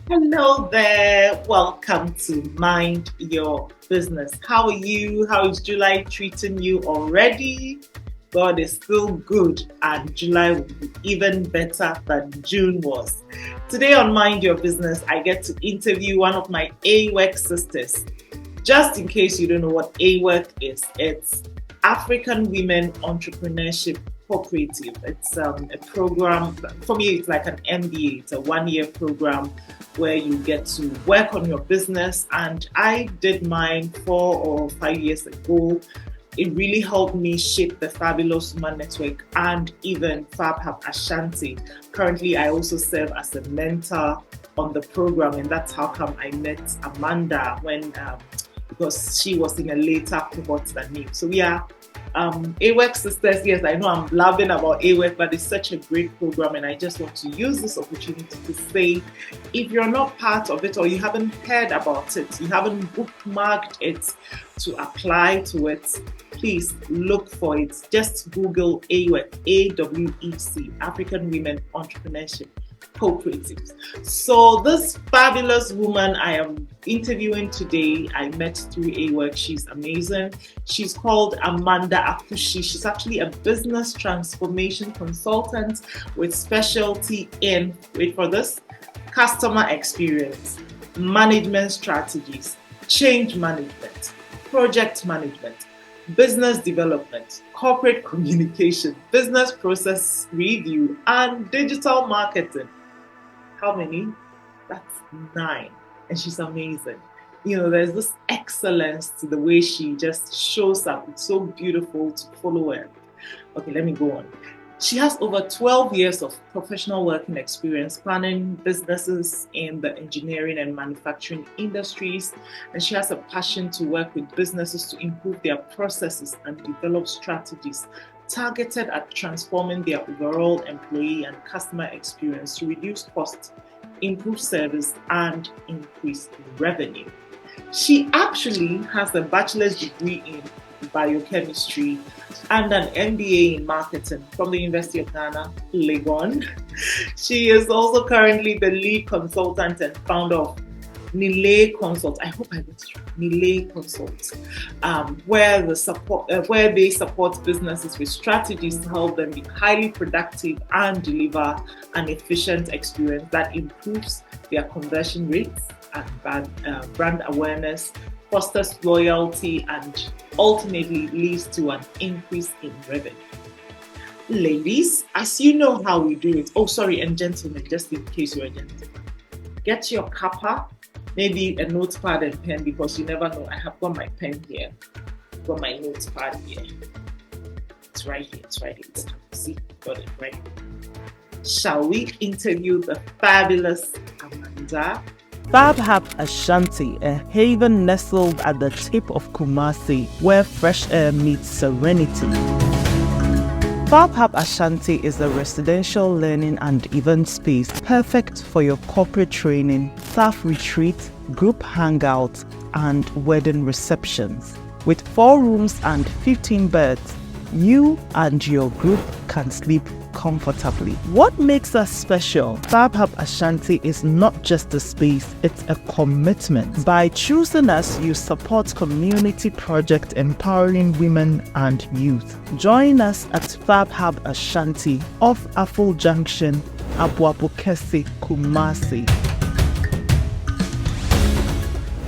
Hello there. Welcome to Mind Your Business. How are you? How is July treating you already? God is still good, and July will be even better than June was. Today on Mind Your Business, I get to interview one of my AWORK sisters. Just in case you don't know what AWORK is, it's African Women Entrepreneurship Cooperative. It's a program, for me, it's like an MBA. It's a 1 year program where you get to work on your business. And I did mine 4 or 5 years ago. It really helped me shape the Fabulous Woman Network and even Fab Hub Ashanti. Currently, I also serve as a mentor on the program, and that's how come I met Amanda because she was in a later cohort than me. So we are AWORK sisters. Yes, I know I'm blabbing about AWORK, but it's such a great program, and I just want to use this opportunity to say, if you're not part of it or you haven't heard about it, you haven't bookmarked it to apply to it, please look for it. Just Google AWORK, AWEC, African Women Entrepreneurship Cooperatives. So this fabulous woman I am interviewing today, I met through AWORK. She's amazing. She's called Amanda Akushie. She's actually a business transformation consultant with specialty in, wait for this, customer experience, management strategies, change management, project management, business development, corporate communication, business process review, and digital marketing. How many? That's 9. And she's amazing. There's this excellence to the way she just shows up. It's so beautiful to follow her. Okay, let me go on. She has over 12 years of professional working experience planning businesses in the engineering and manufacturing industries, and she has a passion to work with businesses to improve their processes and develop strategies targeted at transforming their overall employee and customer experience to reduce costs, improve service, and increase revenue. She actually has a bachelor's degree in biochemistry and an MBA in marketing from the University of Ghana, Legon. She is also currently the lead consultant and founder of Nile Consult. I hope I got it right. Nile Consult, where they support businesses with strategies to help them be highly productive and deliver an efficient experience that improves their conversion rates and brand awareness, fosters loyalty, and ultimately leads to an increase in revenue. Ladies, as you know how we do it. Oh, sorry, and gentlemen, just in case you're a gentleman, get your kappa, maybe a notepad and pen, because you never know. I have got my pen here, got my notepad here. It's right here. See, got it right here. Shall we interview the fabulous Amanda? Fab Hub Ashanti, a haven nestled at the tip of Kumasi, where fresh air meets serenity. Fab Hub Ashanti is a residential learning and event space perfect for your corporate training, staff retreat, group hangouts, and wedding receptions. With 4 rooms and 15 beds, you and your group can sleep comfortably. What makes us special? Fab Hub Ashanti is not just a space, it's a commitment. By choosing us, you support community projects empowering women and youth. Join us at Fab Hub Ashanti off Aful Junction, Abuabukesi, Kumasi.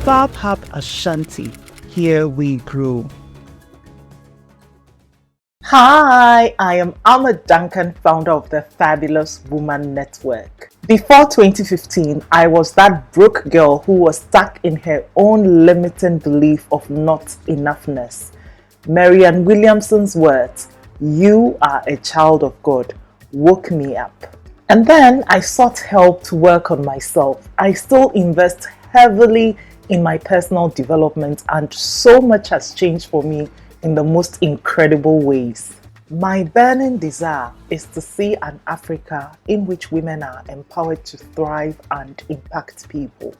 Fab Hub Ashanti, here we grow. Hi, I am Ahmed Duncan, founder of the Fabulous Woman Network. Before 2015, I was that broke girl who was stuck in her own limiting belief of not enoughness. Marianne Williamson's words, "You are a child of God," woke me up. And then I sought help to work on myself. I still invest heavily in my personal development, and so much has changed for me in the most incredible ways. My burning desire is to see an Africa in which women are empowered to thrive and impact people.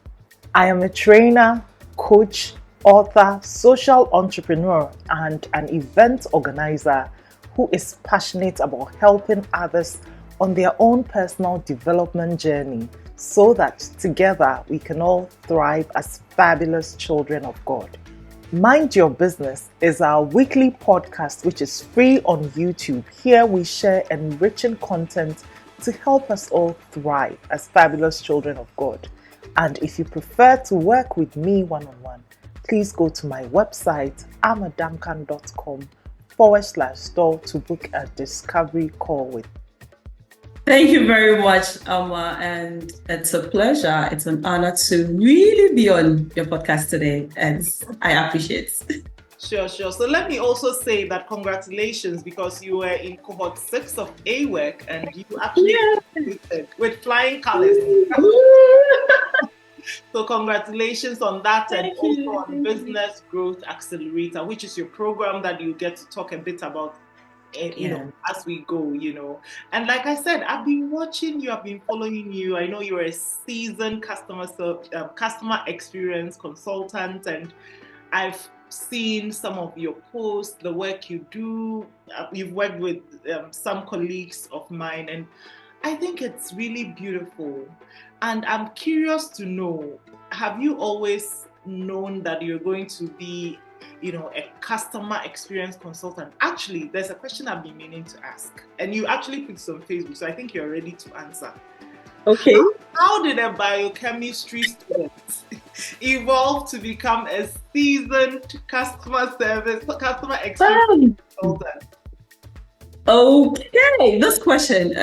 I am a trainer, coach, author, social entrepreneur, and an event organizer who is passionate about helping others on their own personal development journey so that together we can all thrive as fabulous children of God. Mind Your Business is our weekly podcast which is free on YouTube. Here we share enriching content to help us all thrive as fabulous children of God. And if you prefer to work with me one-on-one, please go to my website amaduncan.com/store to book a discovery call with me. Thank you very much, Alma, and it's a pleasure. It's an honor to really be on your podcast today, and I appreciate it. Sure. So let me also say that congratulations, because you were in cohort 6 of AWEC and you actually completed with flying colors. So congratulations on that. Thank and you. also on Business Growth Accelerator, which is your program that you get to talk a bit about as we go, And like I said, I've been watching you, I've been following you. I know you're a seasoned customer experience consultant, and I've seen some of your posts, the work you do. You've worked with some colleagues of mine, and I think it's really beautiful. And I'm curious to know, have you always known that you're going to be a customer experience consultant? Actually, there's a question I've been meaning to ask, and you actually put it on Facebook, so I think you're ready to answer. Okay. How did a biochemistry student evolve to become a seasoned customer experience consultant? Okay, this question.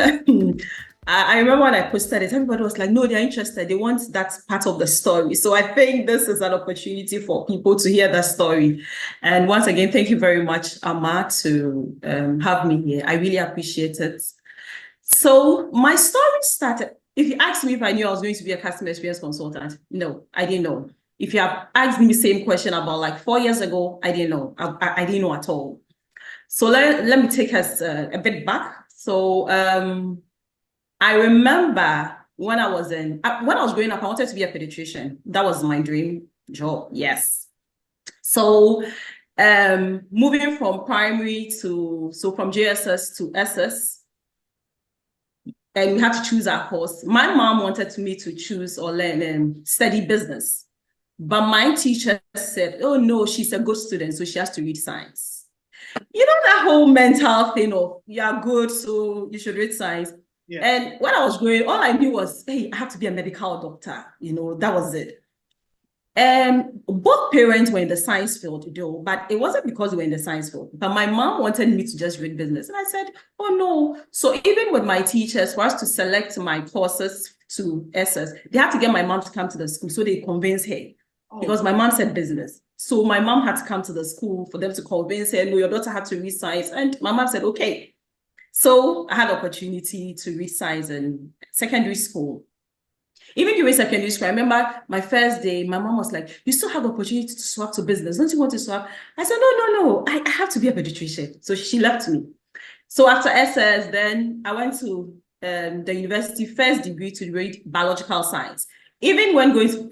I remember when I posted it, everybody was like, no, they're interested. They want that part of the story. So I think this is an opportunity for people to hear that story. And once again, thank you very much, Amma, to have me here. I really appreciate it. So my story started, if you asked me if I knew I was going to be a customer experience consultant, no, I didn't know. If you have asked me the same question about like 4 years ago, I didn't know. I didn't know at all. So let me take us a bit back. So I remember when I was growing up, I wanted to be a pediatrician. That was my dream job. Yes. So moving from primary from JSS to SS, and we had to choose our course. My mom wanted me to choose or learn study business, but my teacher said, "Oh no, she's a good student, so she has to read science." You know that whole mental thing of you're good, so you should read science. Yeah. And when I was growing, all I knew was, hey, I have to be a medical doctor. That was it. And both parents were in the science field, though, but it wasn't because we were in the science field. But my mom wanted me to just read business. And I said, oh, no. So even with my teachers, for us to select my courses to SS, they had to get my mom to come to the school. So they convinced her because my mom said business. So my mom had to come to the school for them to convince her, no, your daughter had to read science. And my mom said, okay. So I had the opportunity to read science in secondary school. Even during secondary school, I remember my first day, my mom was like, you still have the opportunity to swap to business. Don't you want to swap? I said, no, I have to be a pediatrician. So she left me. So after SS, then I went to the university first degree to read biological science. Even when going to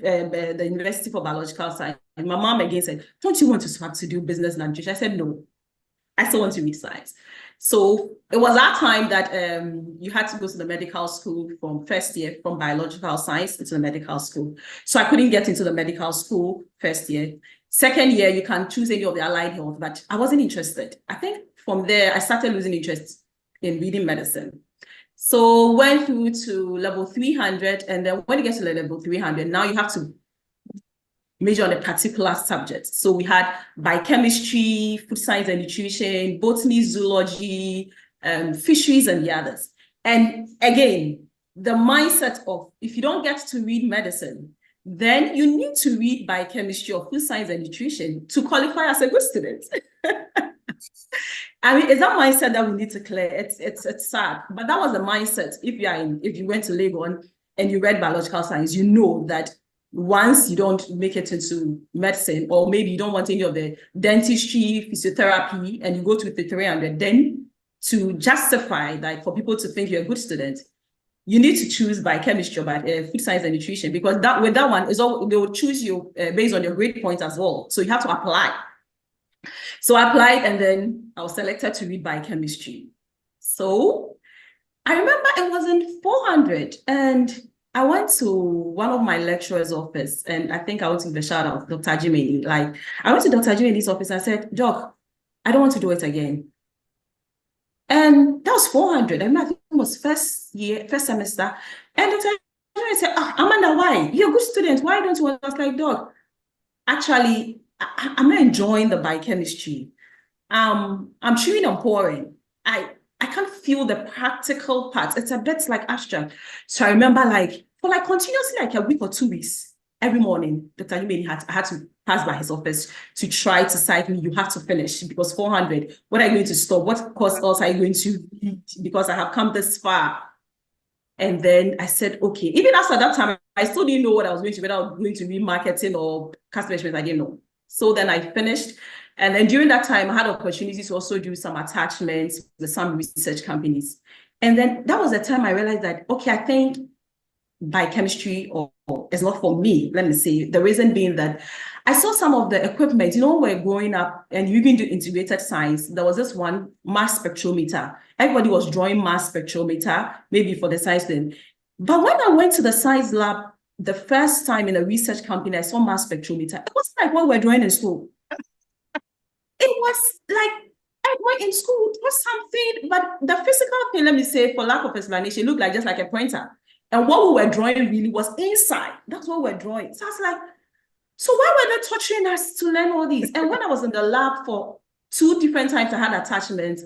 the University for Biological Science, my mom again said, don't you want to swap to do business and nutrition? I said, no, I still want to read science. So it was that time that you had to go to the medical school from first year, from biological science into the medical school. So I couldn't get into the medical school first year. Second year, you can choose any of the allied health, but I wasn't interested. I think from there, I started losing interest in reading medicine. So went through to level 300, and then when you get to level 300, now you have to major on a particular subject. So we had biochemistry, food science and nutrition, botany, zoology, fisheries, and the others. And again, the mindset of if you don't get to read medicine, then you need to read biochemistry or food science and nutrition to qualify as a good student. I mean, it's that mindset that we need to clear. It's sad, but that was the mindset. If you went to Legon and you read biological science, you know that once you don't make it into medicine, or maybe you don't want any of the dentistry, physiotherapy, and you go to the 300, then to justify that for people to think you're a good student, you need to choose biochemistry or food science and nutrition, because with that one, they will choose you based on your grade point as well. So you have to apply. So I applied, and then I was selected to read biochemistry. So I remember it was in 400, and I went to one of my lecturer's office, and I think I want to give a shout out, Dr. Jimmy. Like, I went to Dr. Jimmy's office. I said, Doc, I don't want to do it again. And that was 400. I mean, I think it was first semester. And Dr. Jimmy said, Amanda, why? You're a good student. Why don't you want? I was like, Doc, actually, I'm not enjoying the biochemistry. I'm chewing and pouring. I can't feel the practical part. It's a bit like abstract. So I remember for continuously like a week or 2 weeks, every morning, Dr. Yumeni I had to pass by his office to try to cite me. You have to finish because 400. What are you going to stop? What course else are you going to read? Because I have come this far. And then I said, okay. Even after that time, I still didn't know what I was going to, whether I was going to read marketing or customer management. I didn't know. So then I finished. And then during that time, I had opportunities to also do some attachments with some research companies. And then that was the time I realized that, okay, I think biochemistry is not for me, let me say. The reason being that I saw some of the equipment, when we're growing up and you can do integrated science, there was this one mass spectrometer. Everybody was drawing mass spectrometer, maybe for the science thing. But when I went to the science lab, the first time in a research company, I saw mass spectrometer. It was like what we're drawing in school. It was like I went in school, it was something, but the physical thing, let me say, for lack of explanation, looked like just like a pointer. And what we were drawing really was inside. That's what we're drawing. So I was like, so why were they touching us to learn all these? And when I was in the lab for 2 different times I had attachments,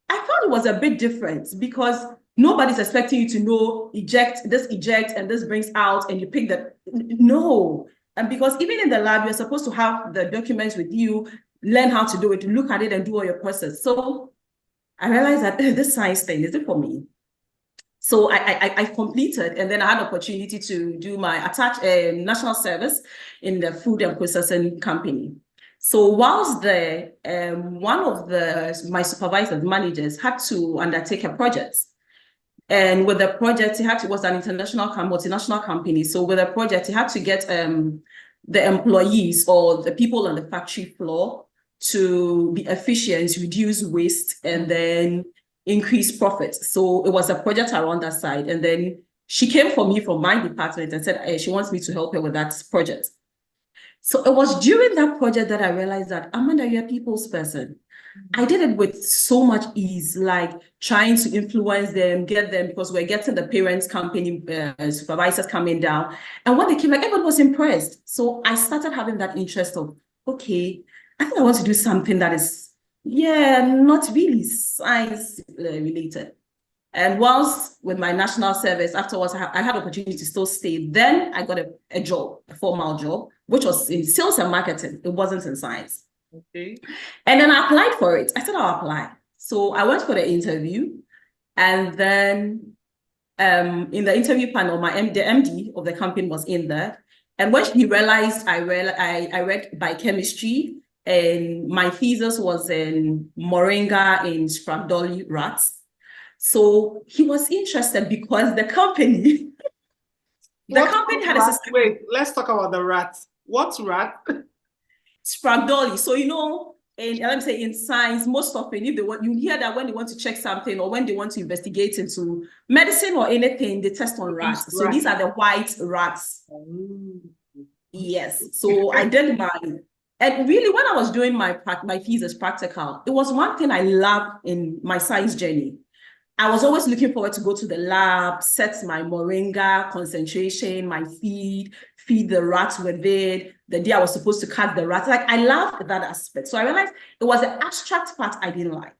I thought it was a bit different because nobody's expecting you to know eject, and this brings out, and you pick the, no. And because even in the lab, you're supposed to have the documents with you, learn how to do it, look at it and do all your process. So I realized that this science thing, is it for me? So I completed, and then I had opportunity to do my national service in the food and processing company. So whilst there, one of my supervisors, managers, had to undertake a project. And with the project, it was an international, multinational company. So with the project, he had to get the employees or the people on the factory floor to be efficient, reduce waste, and then increase profits. So it was a project around that side. And then she came for me from my department and said she wants me to help her with that project. So it was during that project that I realized that, Amanda, you're a people's person. I did it with so much ease, like trying to influence them, get them, because we're getting the parents' company supervisors coming down. And when they came, everyone was impressed. So I started having that interest of, okay, I think I want to do something that is, not really science related. And whilst with my national service, afterwards, I had opportunity to still stay. Then I got a job, a formal job, which was in sales and marketing. It wasn't in science. Okay. And then I applied for it. I said I'll apply. So I went for the interview. And then in the interview panel, the MD of the company was in there. And when he realized I read biochemistry, and my thesis was in moringa in Sprague-Dawley rats. So he was interested because the company had a system. Wait, let's talk about the rats. What rat? Sprague-Dawley. So, let me say in science, most often, you hear that when they want to check something or when they want to investigate into medicine or anything, they test on rats. So these are the white rats. Yes. So I did mine. And really, when I was doing my thesis practical, it was one thing I loved in my science journey. I was always looking forward to go to the lab, set my moringa concentration, my feed the rats with it. The day I was supposed to cut the rats. Like, I loved that aspect. So I realized it was the abstract part I didn't like.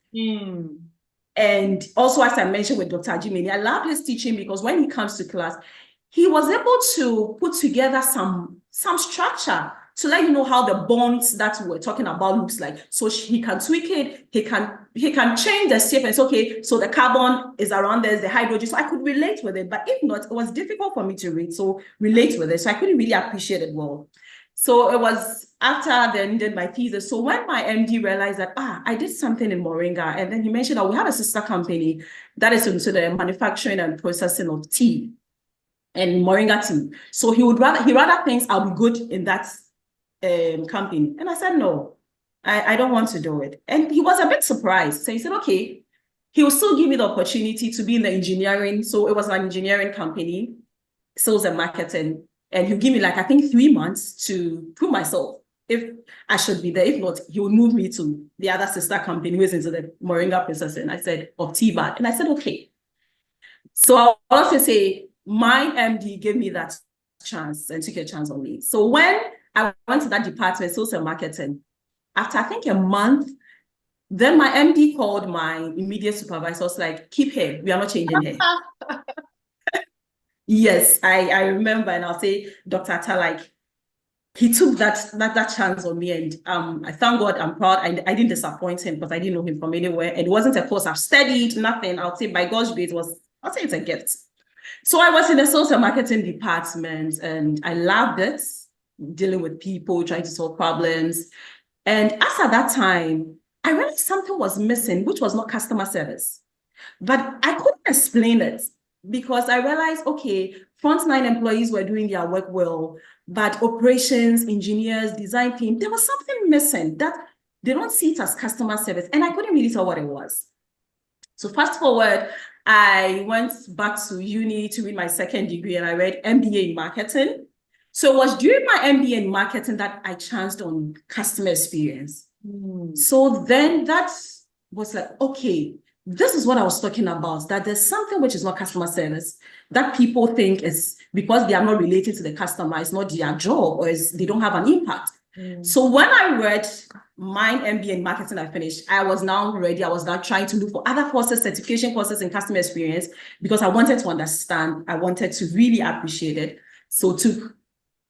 And also, as I mentioned with Dr. Jimmy, I loved his teaching because when he comes to class, he was able to put together some structure to let you know how the bonds that we're talking about looks like. So he can tweak it, he can change the shape and say, okay, so the carbon is around there, the hydrogen. So I could relate with it, but if not, it was difficult for me to relate with it. So I couldn't really appreciate it well. So it was after then did my thesis. So when my MD realized that, I did something in moringa, and then he mentioned that we have a sister company that is into the manufacturing and processing of tea and moringa tea. So he rather thinks I'll be good in that company. And I said, no, I don't want to do it. And he was a bit surprised. So he said, okay, he will still give me the opportunity to be in the engineering. So it was an engineering company. sales and marketing, and he'll give me like, I think 3 months to prove myself. If I should be there, if not, he would move me to the other sister company who is into the moringa processing. I said, of tea bag. And I said, okay. So I'll also say my MD gave me that chance and took a chance on me. So when I went to that department, sales and marketing, after I think a month, then my MD called my immediate supervisor, was like, keep her, we are not changing her. Yes, I remember, and I'll say, Dr. Atta, like, he took that chance on me, and I thank God, I'm proud. I didn't disappoint him because I didn't know him from anywhere, and it wasn't a course I've studied, nothing. I'll say by God's grace, I'll say it's a gift. So I was in the sales and marketing department, and I loved it, dealing with people, trying to solve problems. And as at that time, I realized something was missing, which was not customer service. But I couldn't explain it because I realized, okay, frontline employees were doing their work well, but operations, engineers, design team, there was something missing that they don't see it as customer service. And I couldn't really tell what it was. So fast forward, I went back to uni to read my second degree, and I read MBA in marketing. So it was during my MBA in marketing that I chanced on customer experience. So then that was like, okay, this is what I was talking about, that there's something which is not customer service that people think is because they are not related to the customer, it's not their job, or they don't have an impact. So when I read my MBA in marketing, I finished, I was now ready. I was now trying to look for other courses, certification courses in customer experience, because I wanted to understand, I wanted to really appreciate it. So took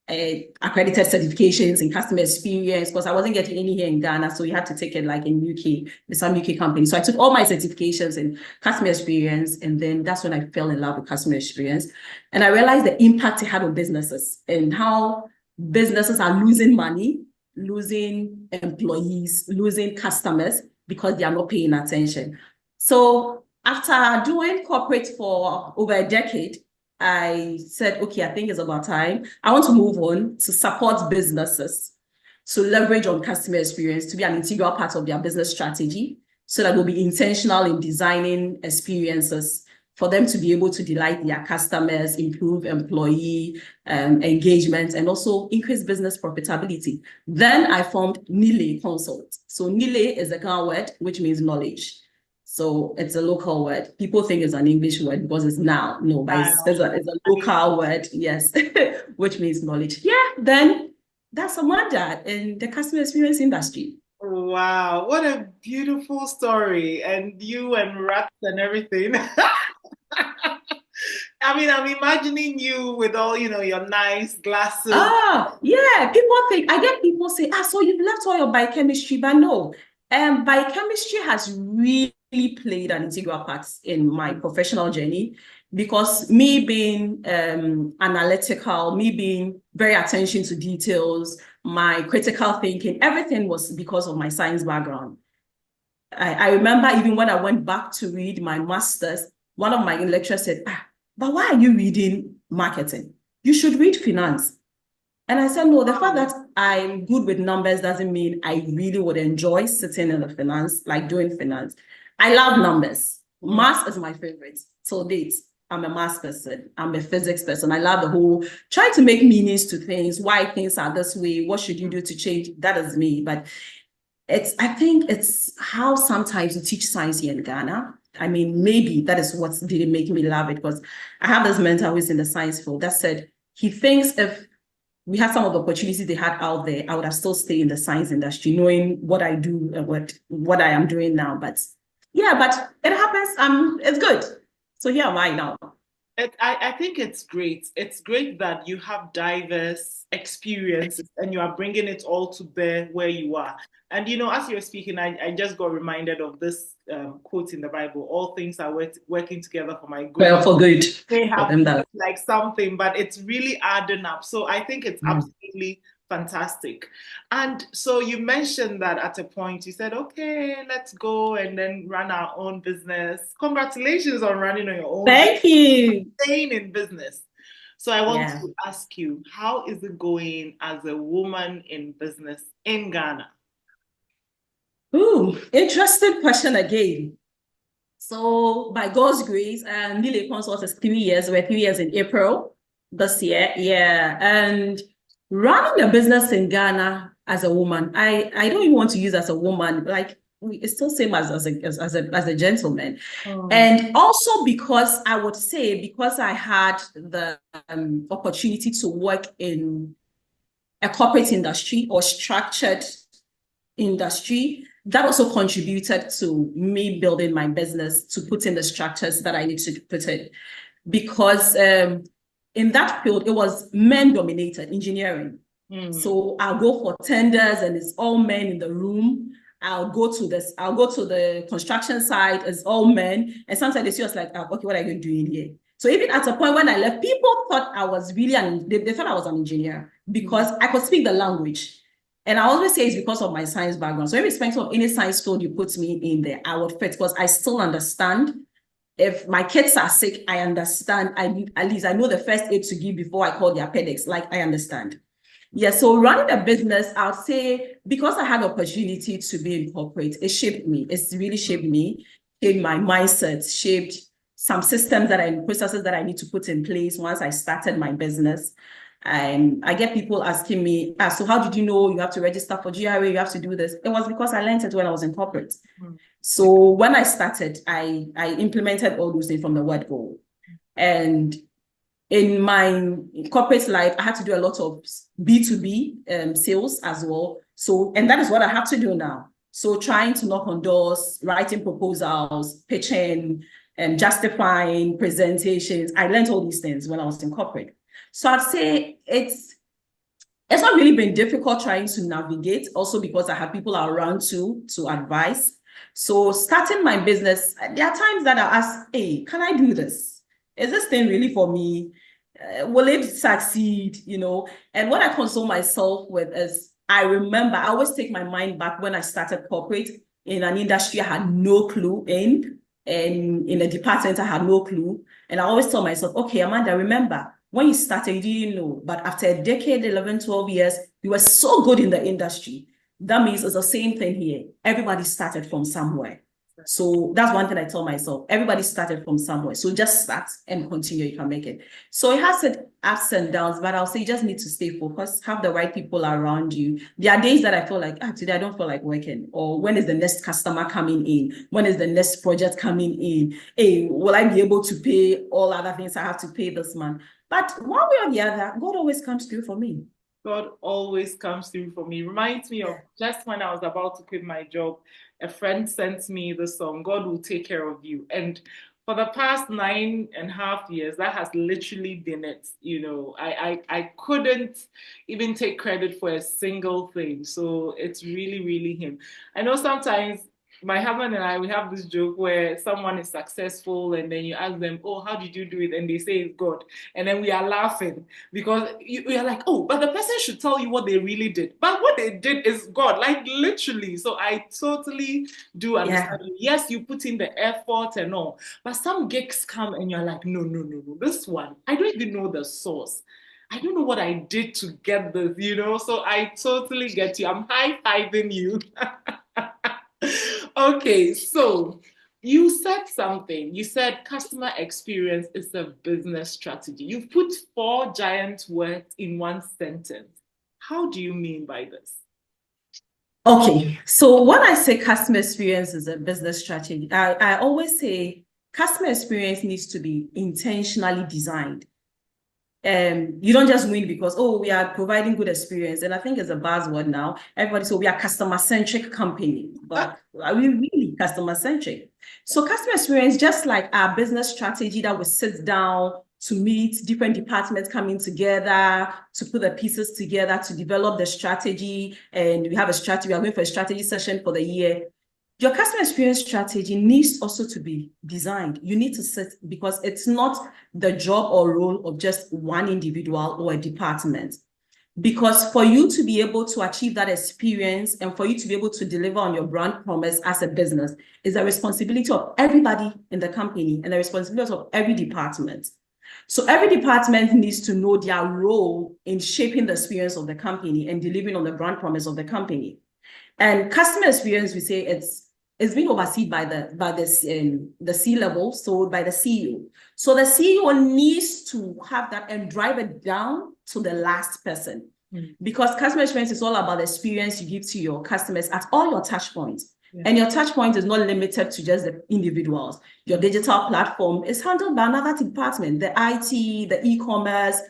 accredited certifications in customer experience, because I wasn't getting any here in Ghana, so you had to take it like in UK, with some UK companies. So I took all my certifications in customer experience, and then that's when I fell in love with customer experience. And I realized the impact it had on businesses and how businesses are losing money, losing employees, losing customers because they are not paying attention. So after doing corporate for over a decade, I said, okay, I think it's about time. I want to move on to support businesses to leverage on customer experience to be an integral part of their business strategy, so that we'll be intentional in designing experiences for them to be able to delight their customers, improve employee engagement, and also increase business profitability. Then I formed Nile Consult. So Nile is a Ghana word, which means knowledge. So it's a local word. People think it's an English word because it's now. No, but it's a local word, yes, which means knowledge. Yeah, then that's Amanda in the customer experience industry. Wow, what a beautiful story. And you and rats and everything. I mean, I'm imagining you with all, your nice glasses. Yeah. I get people say, so you've left all your biochemistry, but no. Biochemistry has really played an integral part in my professional journey, because me being analytical, me being very attention to details, my critical thinking, everything was because of my science background. I remember even when I went back to read my master's, one of my lecturers said, but why are you reading marketing? You should read finance. And I said, no, the fact that I'm good with numbers doesn't mean I really would enjoy sitting in the finance, like doing finance. I love numbers. Math is my favorite. So I'm a math person. I'm a physics person. I love the whole trying to make meanings to things, why things are this way, what should you do to change? That is me. But I think it's how sometimes you teach science here in Ghana. I mean, maybe that is what didn't make me love it, because I have this mentor who's in the science field that said he thinks if we had some of the opportunities they had out there, I would have still stayed in the science industry, knowing what I do and what I am doing now. But yeah, but it happens. It's good. So here am I now. I think it's great. It's great that you have diverse experiences and you are bringing it all to bear where you are. And, as you're speaking, I just got reminded of this quote in the Bible: all things are working together for my good. Well, for good. They have like something, but it's really adding up. So I think it's absolutely fantastic. And so you mentioned that at a point you said, okay, let's go and then run our own business. Congratulations on running on your own. Thank you. Staying in business. So I want to ask you, how is it going as a woman in business in Ghana? Ooh, interesting question again. So by God's grace, Nile Consult is 3 years. We're 3 years in April. this year. Yeah. And running a business in Ghana as a woman, I don't even want to use as a woman, like it's still same as a gentleman. And also because I would say, because I had the opportunity to work in a corporate industry or structured industry, that also contributed to me building my business, to put in the structures that I need to put in. Because in that field, it was men dominated engineering. So I'll go for tenders and it's all men in the room. I'll go to the construction site, it's all men. And sometimes they see us like, okay, what are you doing here? So even at a point when I left, people thought I was really they thought I was an engineer because I could speak the language. And I always say it's because of my science background. So irrespective of any science field you put me in there, I would fit because I still understand. If my kids are sick, I understand. At least I know the first aid to give before I call the appendix. Like, I understand. Yeah, so running a business, I'll say, because I had the opportunity to be in corporate, it shaped me. It's really shaped me, shaped my mindset, shaped some systems processes that I need to put in place once I started my business. I get people asking me, so how did you know you have to register for GRA, you have to do this? It was because I learned it when I was in corporate. So when I started, I implemented all those things from the word go. And in my corporate life, I had to do a lot of B2B sales as well. So, and that is what I have to do now. So trying to knock on doors, writing proposals, pitching, justifying presentations. I learned all these things when I was in corporate. So I'd say it's not really been difficult trying to navigate, also because I have people around to advise. So starting my business, there are times that I ask, hey, can I do this? Is this thing really for me? Will it succeed? You know, and what I console myself with is, I remember, I always take my mind back when I started corporate in an industry I had no clue in, and in a department I had no clue. And I always tell myself, okay, Amanda, remember, when you started, you didn't know, but after a decade, 11, 12 years, you were so good in the industry. That means it's the same thing here. Everybody started from somewhere. So that's one thing I tell myself. Everybody started from somewhere. So just start and continue, you can make it. So it has its ups and downs, but I'll say you just need to stay focused, have the right people around you. There are days that I feel like, today I don't feel like working. Or when is the next customer coming in? When is the next project coming in? Hey, will I be able to pay all other things I have to pay this month? But one way or the other, God always comes through for me. God always comes through for me. Reminds me of just when I was about to quit my job, a friend sent me the song, God Will Take Care of You. And for the past 9.5 years, that has literally been it. You know, I couldn't even take credit for a single thing. So it's really, really him. I know sometimes my husband and I, we have this joke where someone is successful and then you ask them, oh, how did you do it? And they say it's God. And then we are laughing because we are like, oh, but the person should tell you what they really did. But what they did is God, like literally. So I totally do understand. Yeah. Yes, you put in the effort and all, but some gigs come and you're like, no, this one, I don't even know the source. I don't know what I did to get this, you know? So I totally get you. I'm high-fiving you. Okay, so you said something. You said customer experience is a business strategy. You've put 4 giant words in one sentence. How do you mean by this? Okay, so when I say customer experience is a business strategy, I always say customer experience needs to be intentionally designed. You don't just win because, oh, we are providing good experience. And I think it's a buzzword now. Everybody says we are customer-centric company, but are we really customer-centric? So customer experience, just like our business strategy that we sit down to meet different departments coming together, to put the pieces together, to develop the strategy. And we have a strategy, we are going for a strategy session for the year. Your customer experience strategy needs also to be designed. You need to sit, because it's not the job or role of just one individual or a department. Because for you to be able to achieve that experience and for you to be able to deliver on your brand promise as a business is the responsibility of everybody in the company and the responsibility of every department. So every department needs to know their role in shaping the experience of the company and delivering on the brand promise of the company. And customer experience, we say it's it's been overseen by the C level, so by the CEO. So the CEO needs to have that and drive it down to the last person. Because customer experience is all about the experience you give to your customers at all your touch points. Yeah. And your touch point is not limited to just the individuals. Your digital platform is handled by another department, the IT, the e-commerce.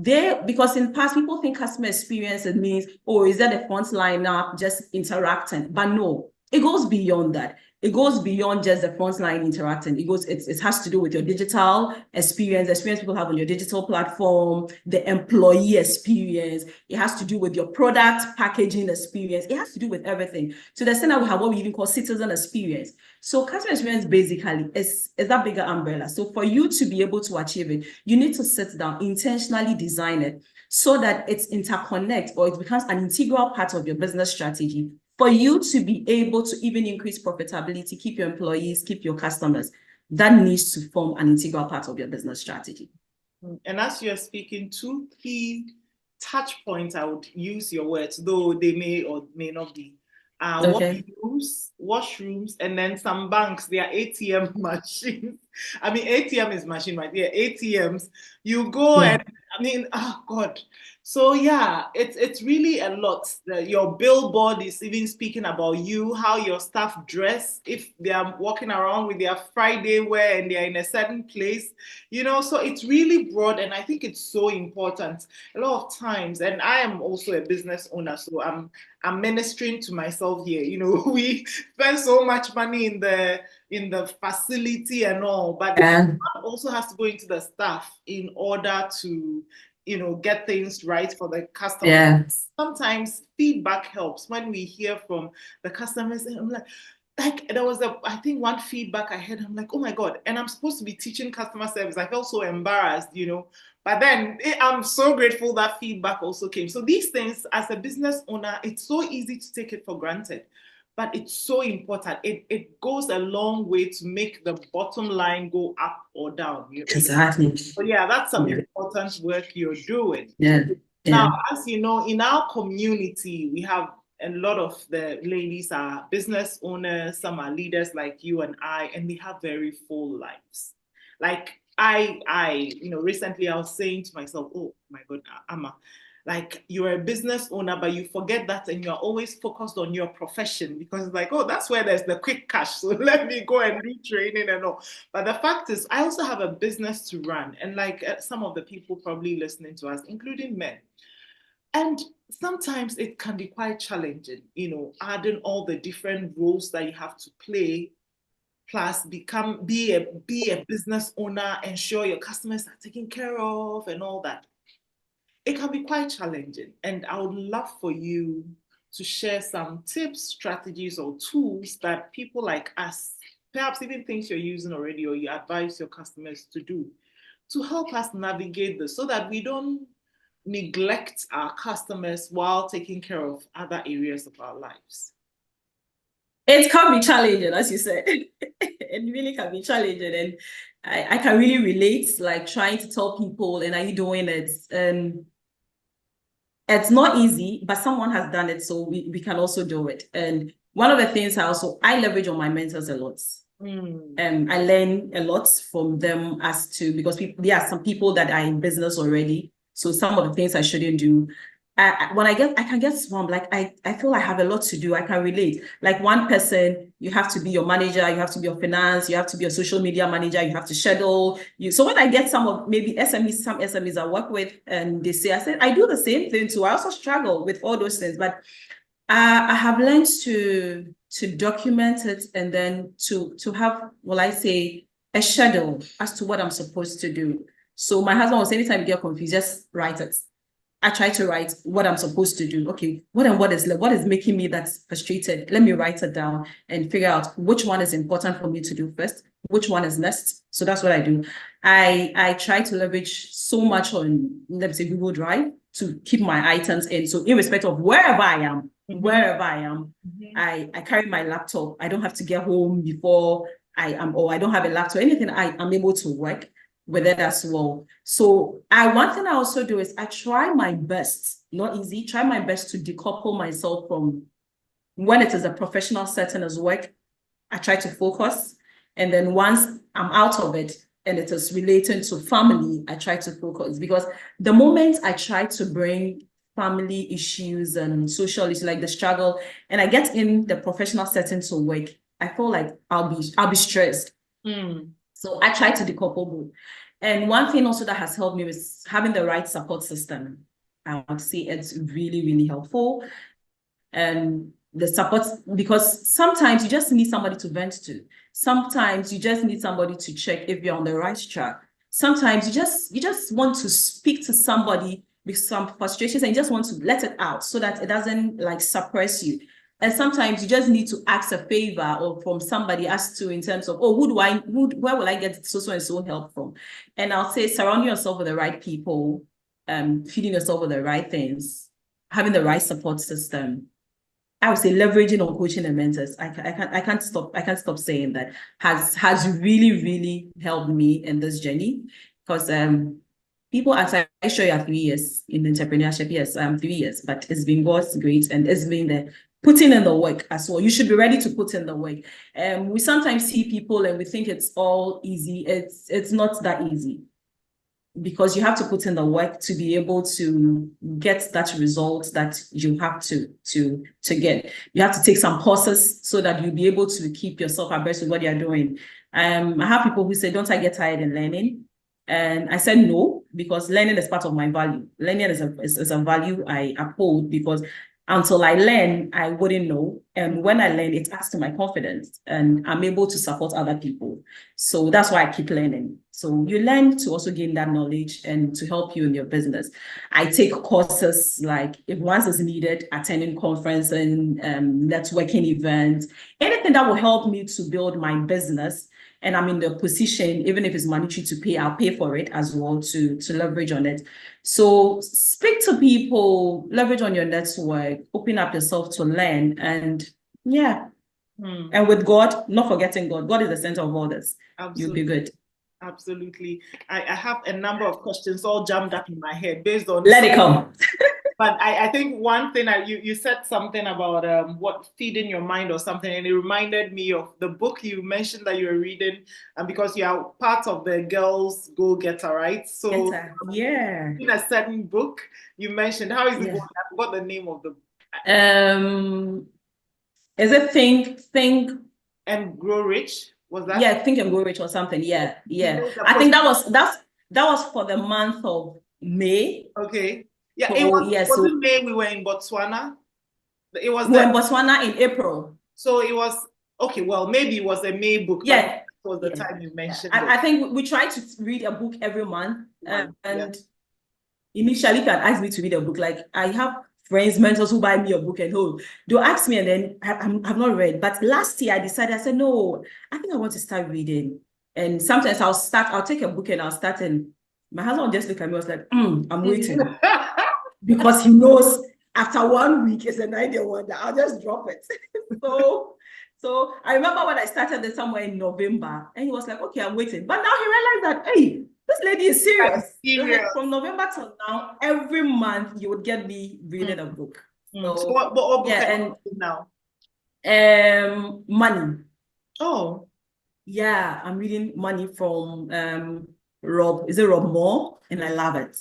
Because in the past, people think customer experience, it means, oh, is that the front line up just interacting? But no, it goes beyond that. It goes beyond just the front line interacting. It has to do with your digital experience people have on your digital platform, the employee experience. It has to do with your product packaging experience. It has to do with everything. To the extent that we have what we even call citizen experience. So customer experience basically is that bigger umbrella. So for you to be able to achieve it, you need to sit down, intentionally design it so that it's interconnect or it becomes an integral part of your business strategy. For you to be able to even increase profitability, keep your employees, keep your customers, that needs to form an integral part of your business strategy. And as you're speaking, 2 key touch points, I would use your words, though they may or may not be. Okay. Washrooms, and then some banks, they are ATM machines. I mean, ATM is machine, right? Yeah, ATMs. You go and, I mean, oh God. So yeah, it's really a lot. Your billboard is even speaking about you, how your staff dress, if they are walking around with their Friday wear and they're in a certain place, you know, so it's really broad, and I think it's so important. A lot of times, and I am also a business owner, so I'm ministering to myself here. You know, we spend so much money in the facility and all, but it also has to go into the staff in order to, you know, get things right for the customer. Yes. Sometimes feedback helps when we hear from the customers, and I'm like there was I think one feedback I had, I'm like, oh my God, and I'm supposed to be teaching customer service. I felt so embarrassed, you know, but then I'm so grateful that feedback also came. So these things, as a business owner, it's so easy to take it for granted, but it's so important. It goes a long way to make the bottom line go up or down. You know? Exactly. So yeah, that's some important work you're doing. Yeah. Now, as you know, in our community, we have a lot of the ladies are business owners, some are leaders like you and I, and we have very full lives. Like I, you know, recently I was saying to myself, oh my God, Amma, like you're a business owner, but you forget that and you're always focused on your profession because it's like, oh, that's where there's the quick cash. So let me go and do training and all. But the fact is, I also have a business to run. And like some of the people probably listening to us, including men. And sometimes it can be quite challenging, you know, adding all the different roles that you have to play, plus be a business owner, ensure your customers are taken care of and all that. It can be quite challenging. And I would love for you to share some tips, strategies, or tools that people like us, perhaps even things you're using already or you advise your customers to do to help us navigate this so that we don't neglect our customers while taking care of other areas of our lives. It can be challenging, as you said. It really can be challenging. And I can really relate, like trying to tell people, and are you doing it? It's not easy, but someone has done it, so we can also do it. And one of the things I leverage on my mentors a lot. I learn a lot from them because there are some people that are in business already. So some of the things I shouldn't do. I can get swamped. Like I feel I have a lot to do. I can relate. Like one person, you have to be your manager, you have to be your finance, you have to be your social media manager, you have to schedule. So when I get some SMEs I work with, and they say, I do the same thing too. I also struggle with all those things, but I have learned to document it and then to have, a schedule as to what I'm supposed to do. So my husband was, anytime you get confused, just write it. I try to write what I'm supposed to do. Okay, what is making me that frustrated? Let me write it down and figure out which one is important for me to do first, which one is next. So that's what I do. I try to leverage so much on, let's say, Google Drive to keep my items in. So irrespective of wherever I am, I carry my laptop. I don't have to get home before I don't have a laptop. Anything, I'm able to work with it as well. So one thing I also do is I try my best, not easy, try my best to decouple myself from when it is a professional setting as work I try to focus. And then once I'm out of it and it is related to family, I try to focus, because the moment I try to bring family issues and social issues, like the struggle, and I get in the professional setting to work, I feel like I'll be stressed. So I try to decouple both. And one thing also that has helped me is having the right support system. I would say it's really, really helpful. And the support, because sometimes you just need somebody to vent to. Sometimes you just need somebody to check if you're on the right track. Sometimes you just want to speak to somebody with some frustrations and you just want to let it out so that it doesn't like suppress you. And sometimes you just need to ask a favor or from somebody as to in terms of, oh, where will I get so and so help from? And I'll say surround yourself with the right people, feeding yourself with the right things, having the right support system. I would say leveraging on coaching and mentors. I can't stop saying that has really, really helped me in this journey, because people are sure you have 3 years in entrepreneurship. Yes, 3 years, but it's been God's grace and it's been the putting in the work as well. You should be ready to put in the work. We sometimes see people and we think it's all easy. It's not that easy, because you have to put in the work to be able to get that result that you have to get. You have to take some courses so that you'll be able to keep yourself abreast with what you're doing. I have people who say, don't I get tired in learning? And I said no, because learning is part of my value. Learning is a value I uphold, because until I learn, I wouldn't know. And when I learn, it adds to my confidence and I'm able to support other people. So that's why I keep learning. So you learn to also gain that knowledge and to help you in your business. I take courses like, if once is needed, attending conference and networking events, anything that will help me to build my business. And I'm in the position, even if it's monetary to pay, I'll pay for it as well to leverage on it. So speak to people, leverage on your network, open up yourself to learn, and yeah. And with God, not forgetting God. God is the center of all this. Absolutely. You'll be good. Absolutely. I have a number of questions all jammed up in my head based on... Let it come. But I think one thing you said something about what feeding your mind or something, and it reminded me of the book you mentioned that you were reading, and because you are part of the Girls Go Getter, right? So yeah, in a certain book you mentioned, how is it going? I forgot the name of the book. Is it Think and Grow Rich? Was that? Yeah, Think and Grow Rich or something. Yeah. I think that was for the month of May. Okay. Yeah, it was May we were in Botswana. We were in Botswana in April. So it was, okay, well, maybe it was a May book. Yeah. It was the time you mentioned. I think we try to read a book every month. And initially, you had asked me to read a book. Like, I have friends, mentors who buy me a book and they'll ask me, and then I've not read. But last year I said, no, I think I want to start reading. And sometimes I'll take a book and I'll start, and my husband will just look at me, I was like, I'm waiting. Because he knows after 1 week it's an idea wonder, I'll just drop it. So I remember when I started this somewhere in November, and he was like, okay, I'm waiting. But now he realized that, hey, this lady is serious. Like, from November till now, every month you would get me reading a book. So what book are you reading now? Money. Oh. Yeah, I'm reading Money from Rob Moore? And I love it.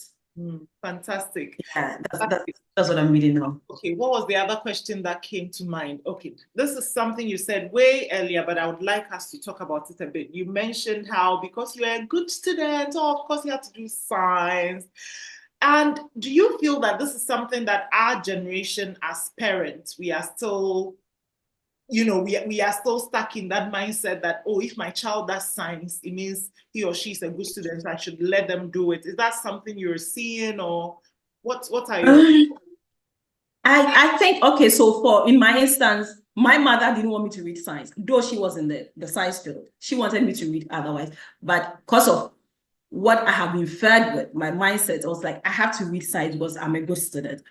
Fantastic. Yeah, that's what I'm reading now. Okay, what was the other question that came to mind? Okay, this is something you said way earlier, but I would like us to talk about it a bit. You mentioned how because you're a good student, of course you had to do science. And do you feel that this is something that our generation as parents, we are still, we are still stuck in that mindset that, oh, if my child does science, it means he or she is a good student, so I should let them do it. Is that something you're seeing, or what are you? I think, okay, so in my instance, my mother didn't want me to read science, though she was in the science field. She wanted me to read otherwise, but because of what I have been fed with, my mindset, I was like, I have to read science because I'm a good student.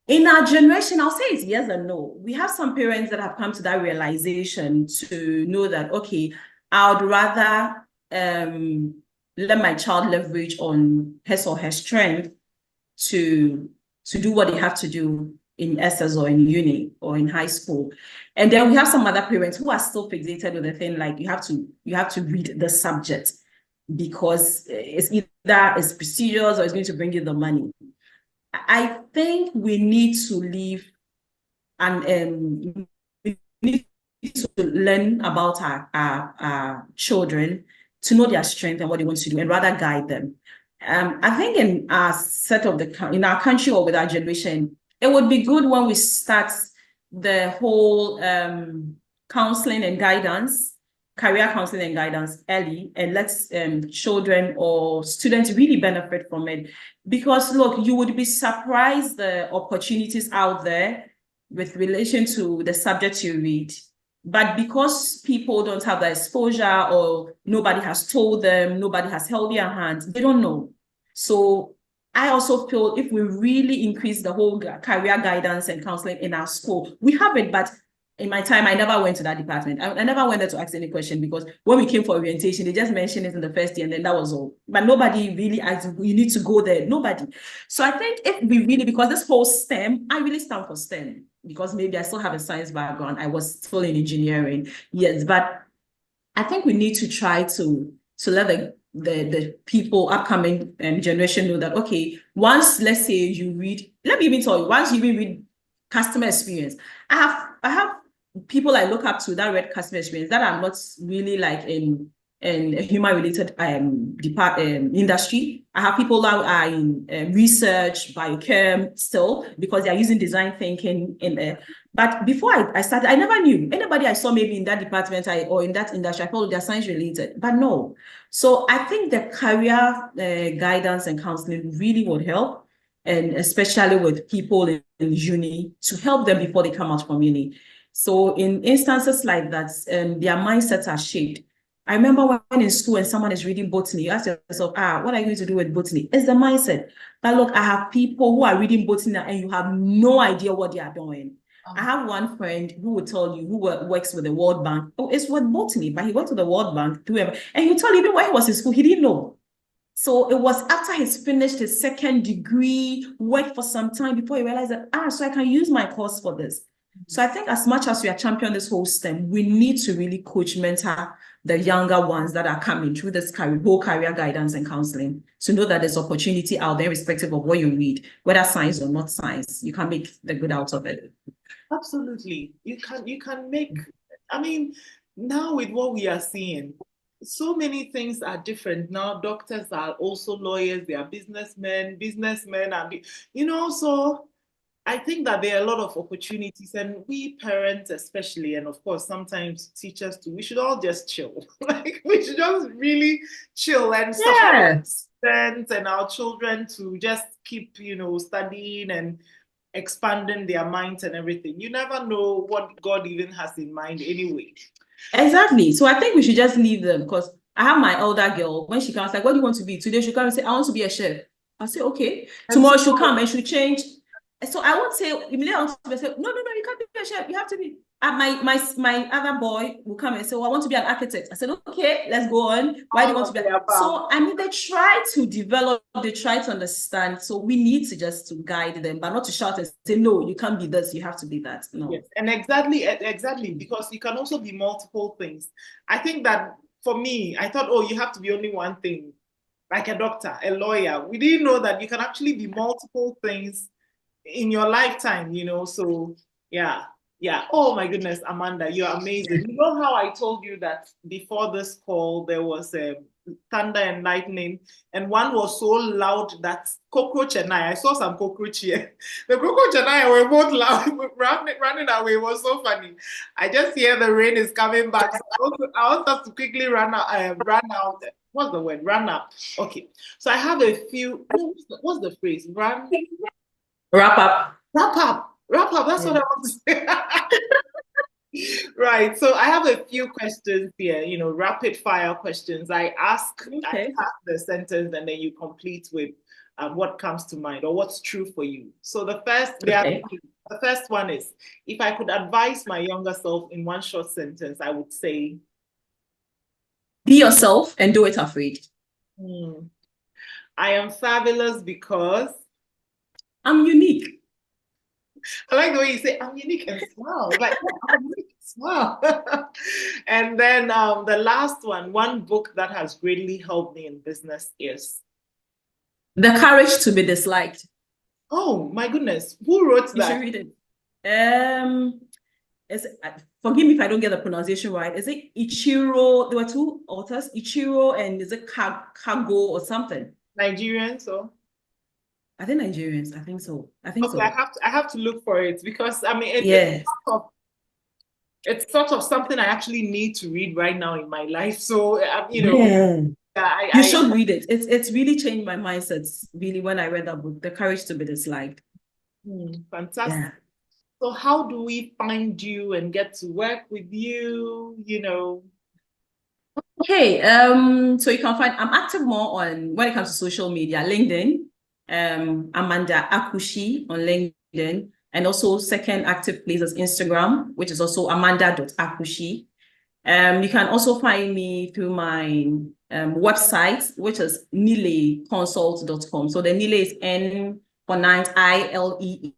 In our generation, I'll say it's yes and no. We have some parents that have come to that realization to know that, okay, I would rather let my child leverage on his or her strength to do what they have to do in SS or in uni or in high school. And then we have some other parents who are still fixated with the thing like you have to read the subject because it's either it's prestigious or it's going to bring you the money. I think we need to leave and we need to learn about our children to know their strength and what they want to do and rather guide them. I think in our in our country or with our generation, it would be good when we start the whole counseling and guidance, career counseling and guidance early, and let children or students really benefit from it. Because look, you would be surprised the opportunities out there with relation to the subject you read. But because people don't have the exposure or nobody has told them, nobody has held their hands, they don't know. So I also feel if we really increase the whole career guidance and counseling in our school, we have it, but in my time, I never went to that department. I never went there to ask any question because when we came for orientation, they just mentioned it in the first year and then that was all. But nobody really asked, you need to go there. Nobody. So I think if we really, because this whole STEM, I really stand for STEM because maybe I still have a science background. I was still in engineering. Yes, but I think we need to try to let the people, upcoming generation know that, okay, once, let's say you read, let me even tell you, once you even read customer experience, I have people I look up to that read customer experience that are not really like in a human related industry. I have people that are in research, biochem still, because they are using design thinking in there. But before I started, I never knew anybody I saw maybe in that department or in that industry. I thought they're science related, but no. So I think the career guidance and counseling really would help, and especially with people in uni to help them before they come out from uni. So in instances like that, their mindsets are shaped. I remember when in school and someone is reading botany, you ask yourself, what are you going to do with botany? It's the mindset. But look, I have people who are reading botany and you have no idea what they are doing. I have one friend who will tell you, who works with the World Bank. Oh, it's with botany, but he went to the World Bank, and he'll tell you, even when he was in school, he didn't know. So it was after he's finished his second degree, worked for some time before he realized that, so I can use my course for this. So I think as much as we are championing this whole STEM, we need to really coach, mentor the younger ones that are coming through this whole career guidance and counseling to know that there's opportunity out there, irrespective of what you read, whether science or not science. You can make the good out of it. Absolutely. You can make, I mean, now with what we are seeing, so many things are different now. Doctors are also lawyers, they are businessmen are, so I think that there are a lot of opportunities, and we parents especially, and of course sometimes teachers too, we should all just chill. Like we should just really chill and support students and our children to just keep, studying and expanding their minds and everything. You never know what God even has in mind anyway. Exactly. So I think we should just leave them, because I have my elder girl, when she comes, like, what do you want to be? Today she'll come and say, I want to be a chef. I'll say, okay. Tomorrow she'll come and she'll change. So I won't say, immediately I want to be, say, no, you can't be a chef. You have to be. My other boy will come and say, I want to be an architect. I said, okay, let's go on. Why do you want to be? So I mean, they try to develop, they try to understand. So we need to just to guide them, but not to shout and say, no, you can't be this, you have to be that. No. Yes, and exactly, because you can also be multiple things. I think that for me, I thought, you have to be only one thing, like a doctor, a lawyer. We didn't know that you can actually be multiple things in your lifetime, so yeah. Oh my goodness, Amanda, you're amazing. You know how I told you that before this call there was a thunder and lightning, and one was so loud that cockroach and I saw some cockroach here. The cockroach and I were both loud, running away. It was so funny. I just hear the rain is coming back. So I also have to quickly run out. What's the word? Run up. Okay. So I have a few. What's the phrase? Wrap up. That's what I want to say. Right. So I have a few questions here, rapid fire questions. I ask the sentence and then you complete with what comes to mind or what's true for you. So the first one is, if I could advise my younger self in one short sentence, I would say, be yourself and do it afraid. I am fabulous because I'm unique. like the way you say, I'm unique and smile. Like, yeah, I'm unique and smile. And then the last one book that has greatly helped me in business is The Courage to be Disliked. Oh my goodness, who wrote You that? should read it. Forgive me if I don't get the pronunciation right. Is it Ichiro? There were two authors, Ichiro and is it Kago or something? Nigerian, so I think Nigerians. I think so. okay, I have to look for it because I mean it's sort of something I actually need to read right now in my life. So you know, you should read it. It's really changed my mindset. Really, when I read that book, The Courage to be Disliked. Fantastic. Yeah. So how do we find you and get to work with you? You know. Okay. So you can find I'm active more on when it comes to social media, LinkedIn. Amanda Akushie on LinkedIn, and also second active place is Instagram, which is also amanda.akushie. You can also find me through my website, which is nileconsult.com. So the Nile is N for 9 ILEE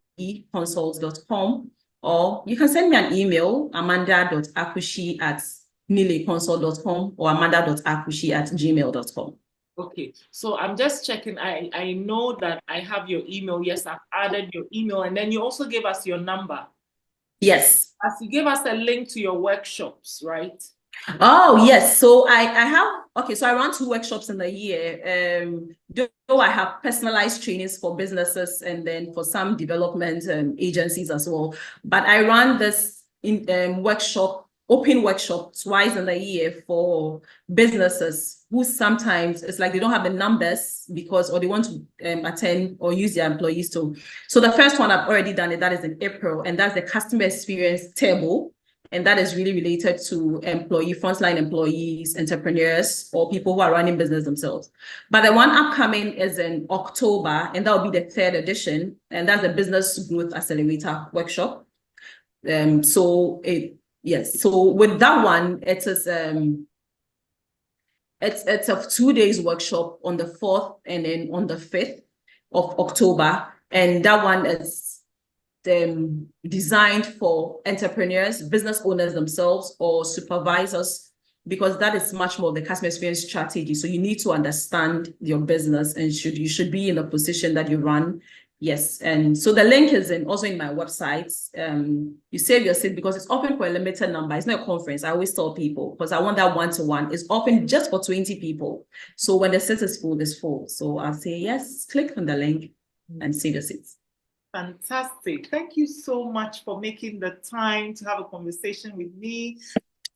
consult.com, or you can send me an email, amanda.akushie@nileconsult.com or amanda.akushie@gmail.com. Okay, so I'm just checking. I know that I have your email. Yes, I've added your email, and then you also gave us your number. Yes. As you gave us a link to your workshops, right? Oh, yes. So I have, okay, so I run 2 workshops in a year. Though I have personalized trainings for businesses and then for some development agencies as well. But I run this open workshop twice in a year for businesses who sometimes it's like they don't have the numbers or they want to attend or use their employees to. So the first one I've already done it, that is in April, and that's the customer experience table. And that is really related to frontline employees, entrepreneurs, or people who are running business themselves. But the one upcoming is in October, and that will be the 3rd edition, and that's the Business Growth Accelerator workshop. So with that one, it is it's a 2 days workshop on the 4th and then on the 5th of October, and that one is designed for entrepreneurs, business owners themselves, or supervisors, because that is much more the customer experience strategy. So you need to understand your business, and you should be in a position that you run. Yes, and so the link is also in my website. You save your seat because it's open for a limited number. It's not a conference. I always tell people because I want that one-to-one. It's open just for 20 people. So when the seat is full, it's full. So I'll say yes. Click on the link and save your seats. Fantastic. Thank you so much for making the time to have a conversation with me,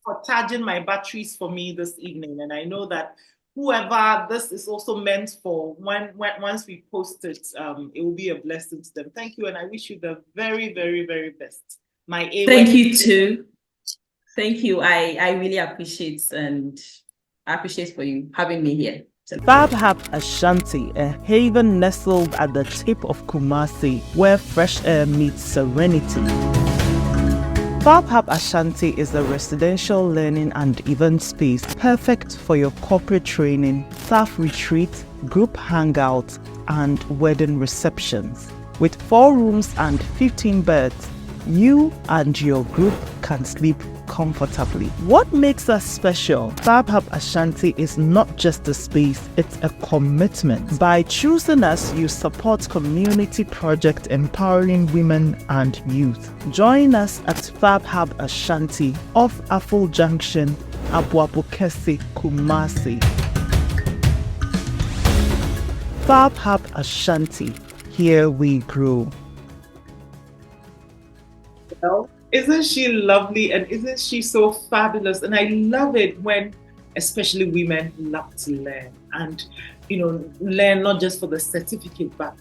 for charging my batteries for me this evening. And I know that whoever this is also meant for, once we post it, it will be a blessing to them. Thank you. And I wish you the very, very, very best. Thank you too. Thank you. I really appreciate for you having me here. Fab Hub Ashanti, a haven nestled at the tip of Kumasi, where fresh air meets serenity. Fab Hub Ashanti is a residential learning and event space perfect for your corporate training, staff retreat, group hangouts, and wedding receptions. With 4 rooms and 15 beds, you and your group can sleep comfortably. What makes us special? Fab Hub Ashanti is not just a space, it's a commitment. By choosing us, you support community projects empowering women and youth. Join us at Fab Hub Ashanti off Aful Junction, Abuabukesi, Kumasi. Fab Hub Ashanti, here we grow. Well, isn't she lovely and isn't she so fabulous? And I love it when especially women love to learn and, learn not just for the certificate, but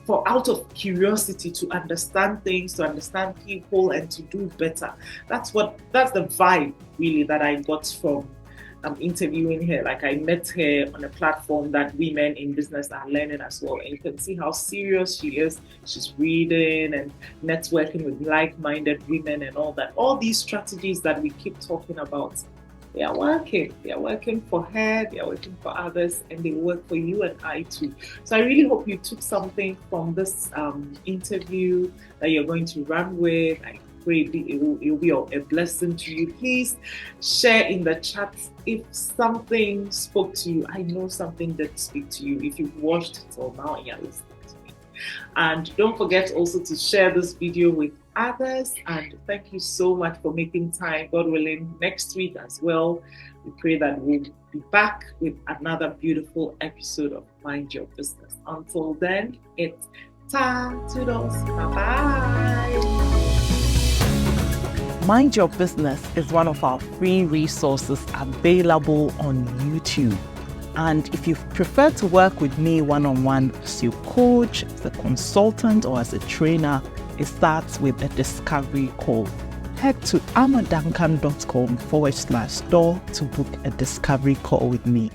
for out of curiosity to understand things, to understand people and to do better. That's the vibe really that I got from interviewing her. Like I met her on a platform that women in business are learning as well. And you can see how serious she is. She's reading and networking with like-minded women and all that. All these strategies that we keep talking about. They are working. They are working for her, they are working for others, and they work for you and I too. So I really hope you took something from this interview that you're going to run with. I pray it will be a blessing to you. Please share in the chat if something spoke to you. I know something did speak to you if you've watched it till now and you're listening to me. And don't forget also to share this video with others. And thank you so much for making time. God willing, next week as well, we pray that we'll be back with another beautiful episode of Mind Your Business. Until then, it's toodles. Bye-bye. Mind Your Business is one of our free resources available on YouTube. And if you prefer to work with me one-on-one as your coach, as a consultant, or as a trainer, it starts with a discovery call. Head to amaduncan.com/store to book a discovery call with me.